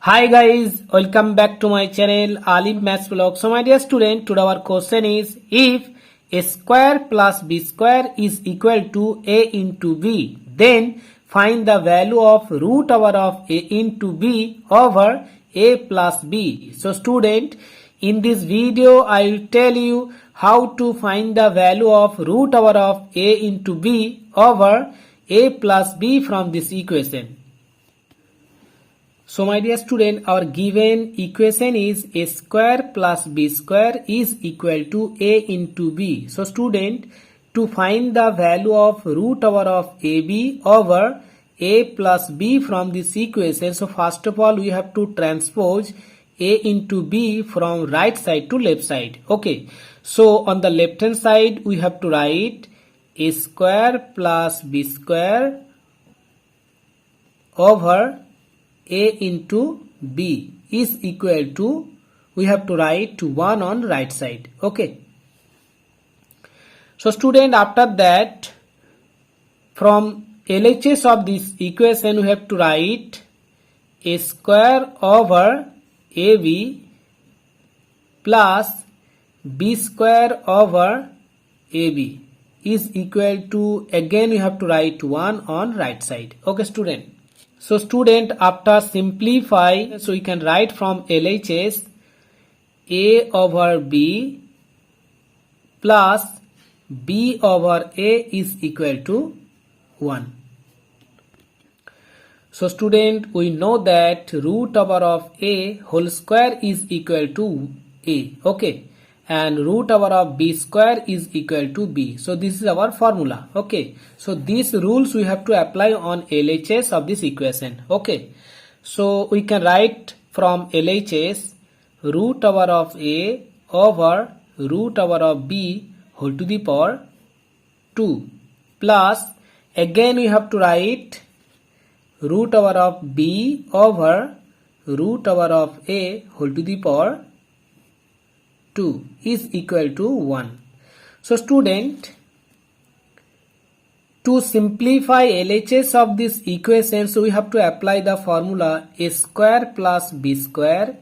Hi guys, welcome back to my channel Alif Maths Vlog. So my dear student, today our question is if a square plus b square is equal to a into b, then find the value of root over of a into b over a plus b. So student, in this video I will tell you how to find the value of root over of a into b over a plus b from this equation. So my dear student, our given equation is a square plus b square is equal to a into b. So student, to find the value of root over of ab over a plus b from this equation, so first of all we have to transpose a into b from right side to left side. Okay, so on the left hand side we have to write a square plus b square over a into b is equal to, we have to write 1 on right side. Okay, so student, after that from LHS of this equation we have to write a square over ab plus b square over ab is equal to, again we have to write 1 on right side. Okay student, so student, after simplify, so we can write from LHS a over b plus b over a is equal to 1. So student, we know that root over of a whole square is equal to a. Okay, and root over of b square is equal to b. So this is our formula. Okay, so these rules we have to apply on LHS of this equation. Okay, so we can write from LHS root over of a over root over of b whole to the power 2 plus, again we have to write root over of b over root over of a whole to the power 2 is equal to 1. So student, to simplify LHS of this equation, so we have to apply the formula a square plus b square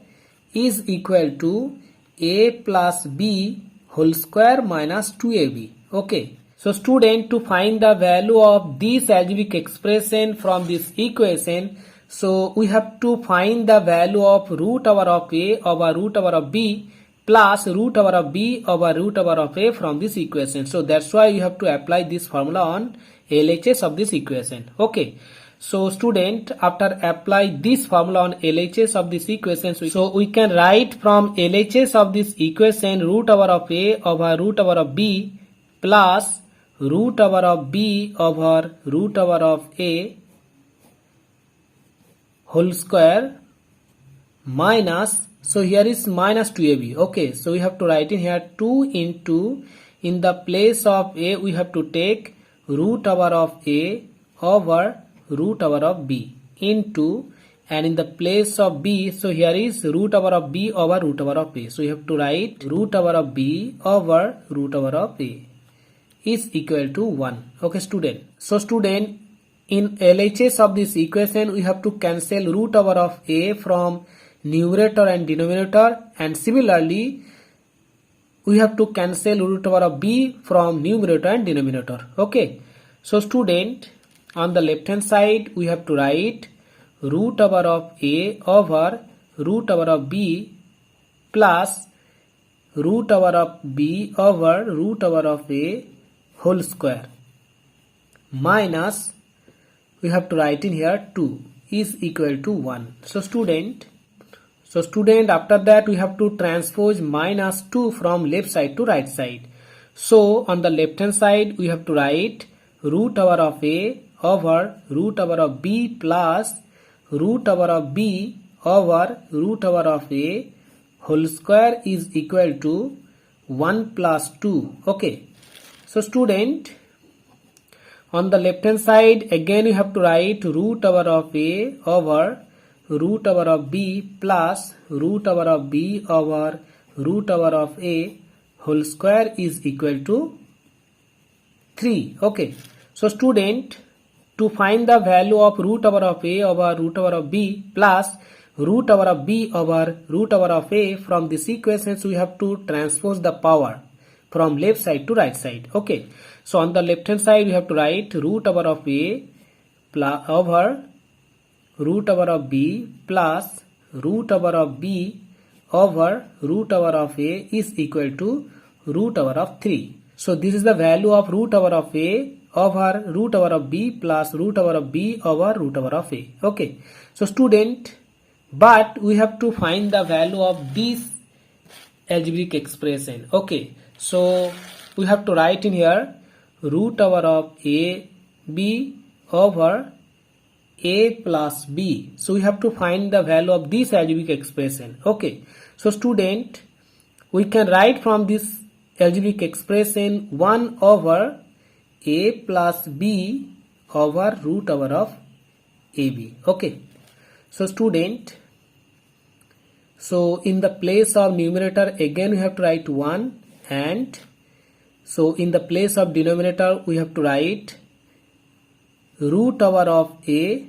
is equal to a plus b whole square minus 2ab. Okay, so student, to find the value of this algebraic expression from this equation, so we have to find the value of root over of a over root over of b plus root over of b over root over of a from this equation. So that's why you have to apply this formula on LHS of this equation. Okay, so student, after apply this formula on LHS of this equation, so we can write from LHS of this equation root over of a over root over of b plus root over of b over root over of a whole square minus, so here is minus 2ab. Okay, so we have to write in here 2 into, in the place of a we have to take root over of a over root over of b into, and in the place of b, so here is root over of b over root over of a, so you have to write root over of b over root over of a is equal to 1. Okay student, so student, in LHS of this equation we have to cancel root over of a from numerator and denominator, and similarly we have to cancel root over of b from numerator and denominator. Okay, so student, on the left hand side we have to write root over of a over root over of b plus root over of b over root over of a whole square minus, we have to write in here 2 is equal to 1. So student, after that we have to transpose minus 2 from left side to right side. So on the left hand side we have to write root over of a over root over of b plus root over of b over root over of a whole square is equal to 1 plus 2. Okay, so student, on the left hand side again we have to write root over of a over root over of b plus root over of b over root over of a whole square is equal to 3. Okay, so student, to find the value of root over of a over root over of b plus root over of b over root over of a. From this equation we have to transpose the power from left side to right side. Okay, so on the left hand side we have to write root over of a over root over of b plus root over of b over root over of a is equal to root over of 3. So this is the value of root over of a over root over of b plus root over of b over root over of a. Okay, so student, but we have to find the value of this algebraic expression. Okay, so we have to write in here root over of a b over a plus b. So we have to find the value of this algebraic expression. Okay, so student, we can write from this algebraic expression 1 over a plus b over root over of ab. Okay, so student, so in the place of numerator again we have to write 1, and so in the place of denominator we have to write root over of a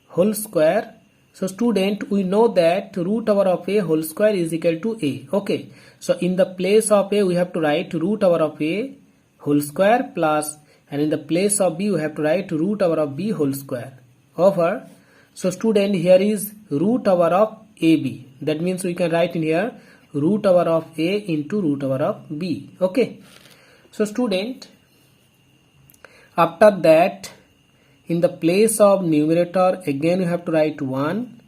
whole square. So student, we know that root over of a whole square is equal to a. Okay, so in the place of a we have to write root over of a whole square plus, and in the place of b we have to write root over of b whole square over. So student, here is root over of ab. That means we can write in here root over of a into root over of b. Okay, so student, after that in the place of numerator again we have to write 1,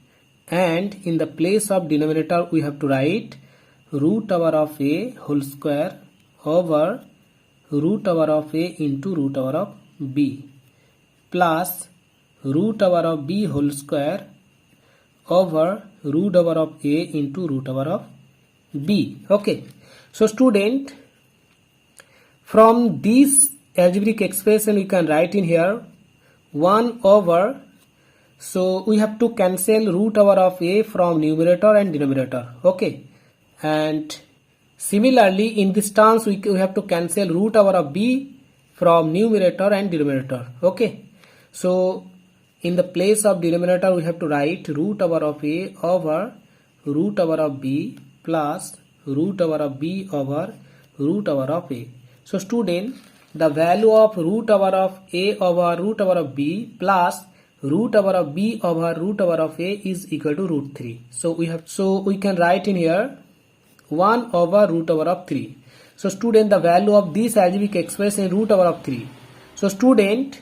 and in the place of denominator we have to write root over of a whole square over root over of a into root over of b plus root over of b whole square over root over of a into root over of b. Okay, so student, from this algebraic expression we can write in here 1 over, so we have to cancel root over of a from numerator and denominator. Okay, and similarly in this terms we have to cancel root over of b from numerator and denominator. Okay, so in the place of denominator we have to write root over of a over root over of b plus root over of b over root over of a. So student, the value of root over of a over root over of b plus root over of b over root over of a is equal to root 3. So we can write in here 1 over root over of 3. So student, the value of this algebraic expression is root over of 3. So student,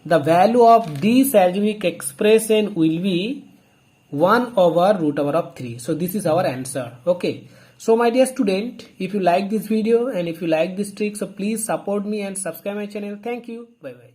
the value of this algebraic expression will be 1 over root over of 3. So this is our answer. Okay, so my dear student, if you like this video and if you like this trick, so please support me and subscribe my channel. Thank you. Bye bye.